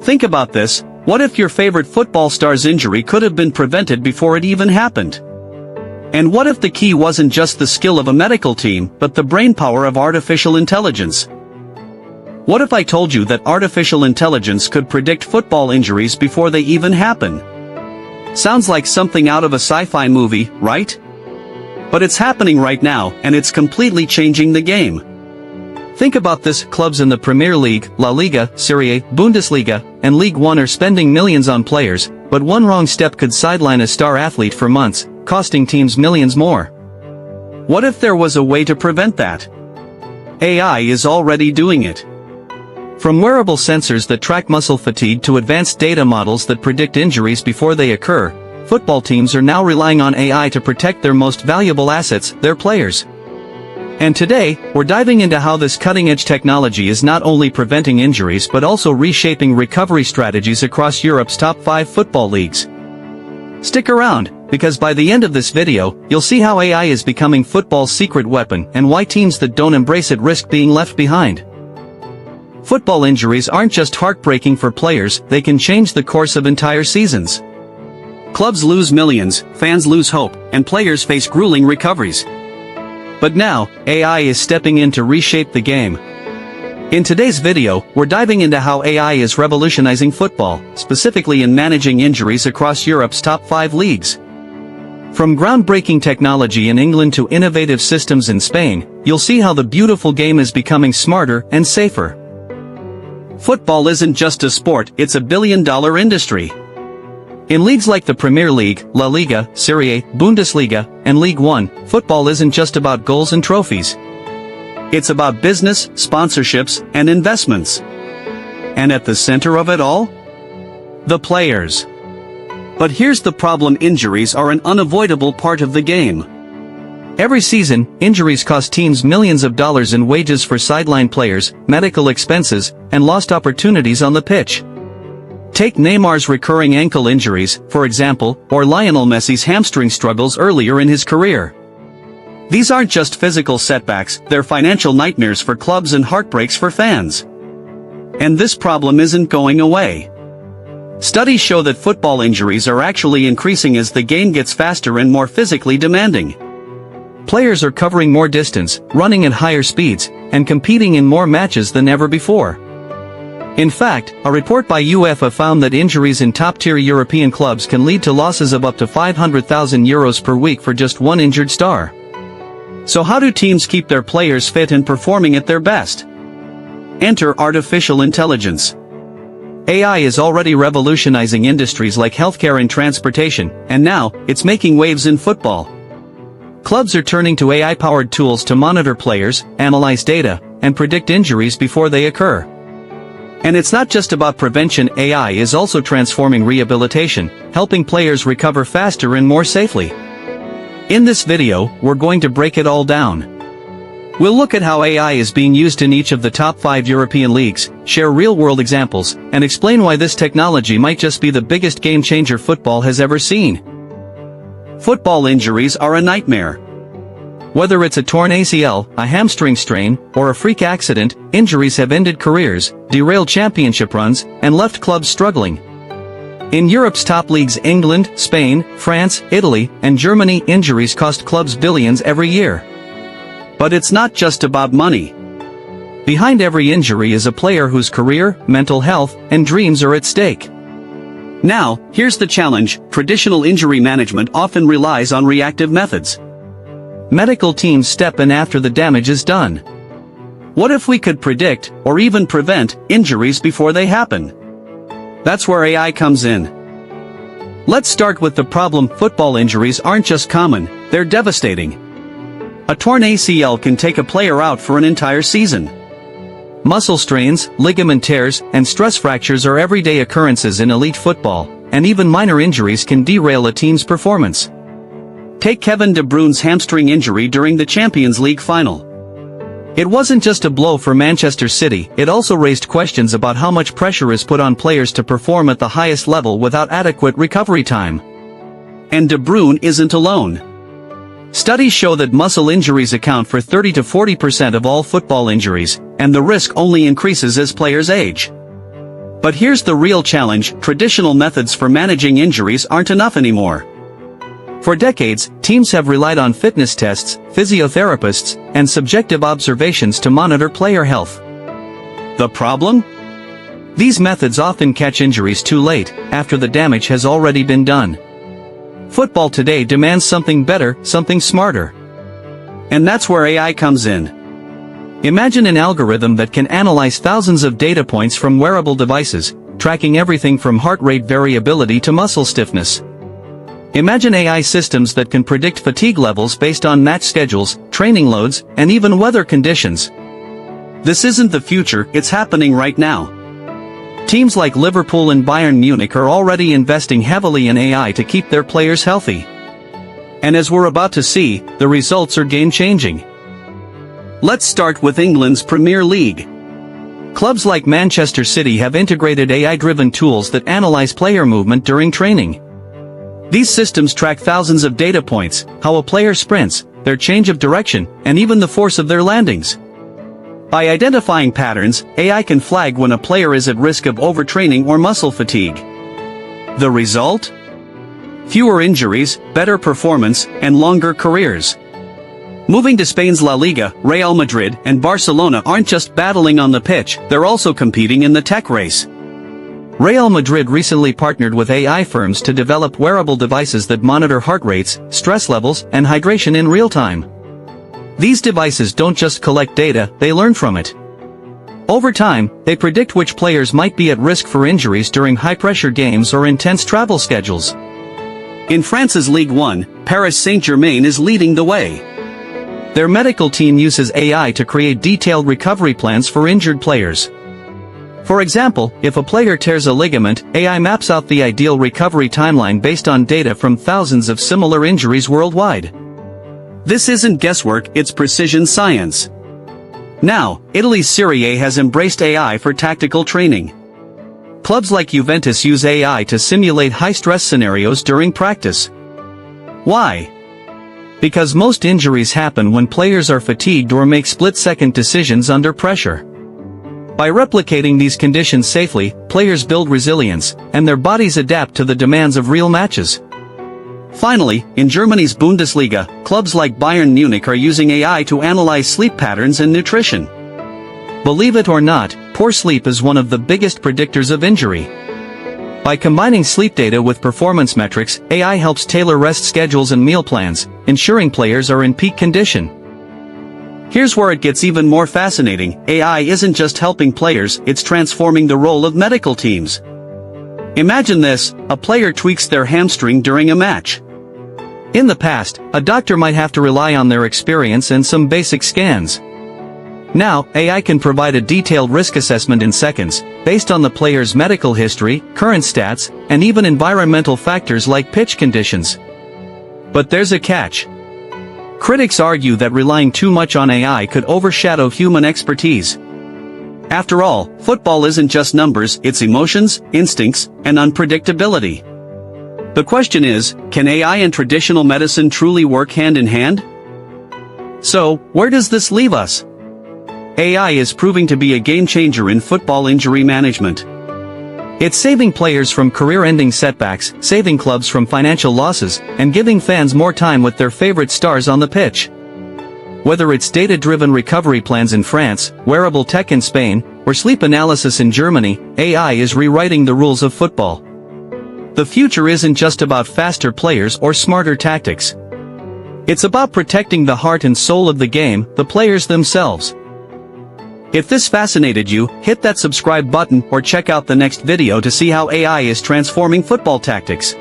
Think about this: what if your favorite football star's injury could have been prevented before it even happened? And what if the key wasn't just the skill of a medical team, but the brainpower of artificial intelligence? What if I told you that artificial intelligence could predict football injuries before they even happen? Sounds like something out of a sci-fi movie, right? But it's happening right now, and it's completely changing the game. Think about this: clubs in the Premier League, La Liga, Serie A, Bundesliga, and Ligue 1 are spending millions on players, but one wrong step could sideline a star athlete for months, costing teams millions more. What if there was a way to prevent that? AI is already doing it. From wearable sensors that track muscle fatigue to advanced data models that predict injuries before they occur, football teams are now relying on AI to protect their most valuable assets, their players. And today, we're diving into how this cutting-edge technology is not only preventing injuries but also reshaping recovery strategies across Europe's top 5 football leagues. Stick around, because by the end of this video, you'll see how AI is becoming football's secret weapon and why teams that don't embrace it risk being left behind. Football injuries aren't just heartbreaking for players, they can change the course of entire seasons. Clubs lose millions, fans lose hope, and players face grueling recoveries. But now, AI is stepping in to reshape the game. In today's video, we're diving into how AI is revolutionizing football, specifically in managing injuries across Europe's top 5 leagues. From groundbreaking technology in England to innovative systems in Spain, you'll see how the beautiful game is becoming smarter and safer. Football isn't just a sport, it's a billion-dollar industry. In leagues like the Premier League, La Liga, Serie A, Bundesliga, and Ligue 1, football isn't just about goals and trophies. It's about business, sponsorships, and investments. And at the center of it all? The players. But here's the problem: injuries are an unavoidable part of the game. Every season, injuries cost teams millions of dollars in wages for sideline players, medical expenses, and lost opportunities on the pitch. Take Neymar's recurring ankle injuries, for example, or Lionel Messi's hamstring struggles earlier in his career. These aren't just physical setbacks, they're financial nightmares for clubs and heartbreaks for fans. And this problem isn't going away. Studies show that football injuries are actually increasing as the game gets faster and more physically demanding. Players are covering more distance, running at higher speeds, and competing in more matches than ever before. In fact, a report by UEFA found that injuries in top-tier European clubs can lead to losses of up to €500,000 per week for just one injured star. So how do teams keep their players fit and performing at their best? Enter artificial intelligence. AI is already revolutionizing industries like healthcare and transportation, and now, it's making waves in football. Clubs are turning to AI-powered tools to monitor players, analyze data, and predict injuries before they occur. And it's not just about prevention. AI is also transforming rehabilitation, helping players recover faster and more safely. In this video, we're going to break it all down. We'll look at how AI is being used in each of the top 5 European leagues, share real-world examples, and explain why this technology might just be the biggest game-changer football has ever seen. Football injuries are a nightmare. Whether it's a torn ACL, a hamstring strain, or a freak accident, injuries have ended careers, derailed championship runs, and left clubs struggling. In Europe's top leagues, England, Spain, France, Italy, and Germany, injuries cost clubs billions every year. But it's not just about money. Behind every injury is a player whose career, mental health, and dreams are at stake. Now, here's the challenge: traditional injury management often relies on reactive methods. Medical teams step in after the damage is done. What if we could predict, or even prevent, injuries before they happen? That's where AI comes in. Let's start with the problem. Football injuries aren't just common, they're devastating. A torn ACL can take a player out for an entire season. Muscle strains, ligament tears, and stress fractures are everyday occurrences in elite football, and even minor injuries can derail a team's performance. Take Kevin De Bruyne's hamstring injury during the Champions League final. It wasn't just a blow for Manchester City, it also raised questions about how much pressure is put on players to perform at the highest level without adequate recovery time. And De Bruyne isn't alone. Studies show that muscle injuries account for 30 to 40% of all football injuries, and the risk only increases as players age. But here's the real challenge: traditional methods for managing injuries aren't enough anymore. For decades, teams have relied on fitness tests, physiotherapists, and subjective observations to monitor player health. The problem? These methods often catch injuries too late, after the damage has already been done. Football today demands something better, something smarter. And that's where AI comes in. Imagine an algorithm that can analyze thousands of data points from wearable devices, tracking everything from heart rate variability to muscle stiffness. Imagine AI systems that can predict fatigue levels based on match schedules, training loads, and even weather conditions. This isn't the future, it's happening right now. Teams like Liverpool and Bayern Munich are already investing heavily in AI to keep their players healthy. And as we're about to see, the results are game-changing. Let's start with England's Premier League. Clubs like Manchester City have integrated AI-driven tools that analyze player movement during training. These systems track thousands of data points: how a player sprints, their change of direction, and even the force of their landings. By identifying patterns, AI can flag when a player is at risk of overtraining or muscle fatigue. The result? Fewer injuries, better performance, and longer careers. Moving to Spain's La Liga, Real Madrid and Barcelona aren't just battling on the pitch, they're also competing in the tech race. Real Madrid recently partnered with AI firms to develop wearable devices that monitor heart rates, stress levels, and hydration in real time. These devices don't just collect data, they learn from it. Over time, they predict which players might be at risk for injuries during high-pressure games or intense travel schedules. In France's Ligue 1, Paris Saint-Germain is leading the way. Their medical team uses AI to create detailed recovery plans for injured players. For example, if a player tears a ligament, AI maps out the ideal recovery timeline based on data from thousands of similar injuries worldwide. This isn't guesswork, it's precision science. Now, Italy's Serie A has embraced AI for tactical training. Clubs like Juventus use AI to simulate high-stress scenarios during practice. Why? Because most injuries happen when players are fatigued or make split-second decisions under pressure. By replicating these conditions safely, players build resilience, and their bodies adapt to the demands of real matches. Finally, in Germany's Bundesliga, clubs like Bayern Munich are using AI to analyze sleep patterns and nutrition. Believe it or not, poor sleep is one of the biggest predictors of injury. By combining sleep data with performance metrics, AI helps tailor rest schedules and meal plans, ensuring players are in peak condition. Here's where it gets even more fascinating: AI isn't just helping players, it's transforming the role of medical teams. Imagine this: a player tweaks their hamstring during a match. In the past, a doctor might have to rely on their experience and some basic scans. Now, AI can provide a detailed risk assessment in seconds, based on the player's medical history, current stats, and even environmental factors like pitch conditions. But there's a catch. Critics argue that relying too much on AI could overshadow human expertise. After all, football isn't just numbers, it's emotions, instincts, and unpredictability. The question is, can AI and traditional medicine truly work hand in hand? So, where does this leave us? AI is proving to be a game-changer in football injury management. It's saving players from career-ending setbacks, saving clubs from financial losses, and giving fans more time with their favorite stars on the pitch. Whether it's data-driven recovery plans in France, wearable tech in Spain, or sleep analysis in Germany, AI is rewriting the rules of football. The future isn't just about faster players or smarter tactics. It's about protecting the heart and soul of the game, the players themselves. If this fascinated you, hit that subscribe button or check out the next video to see how AI is transforming football tactics.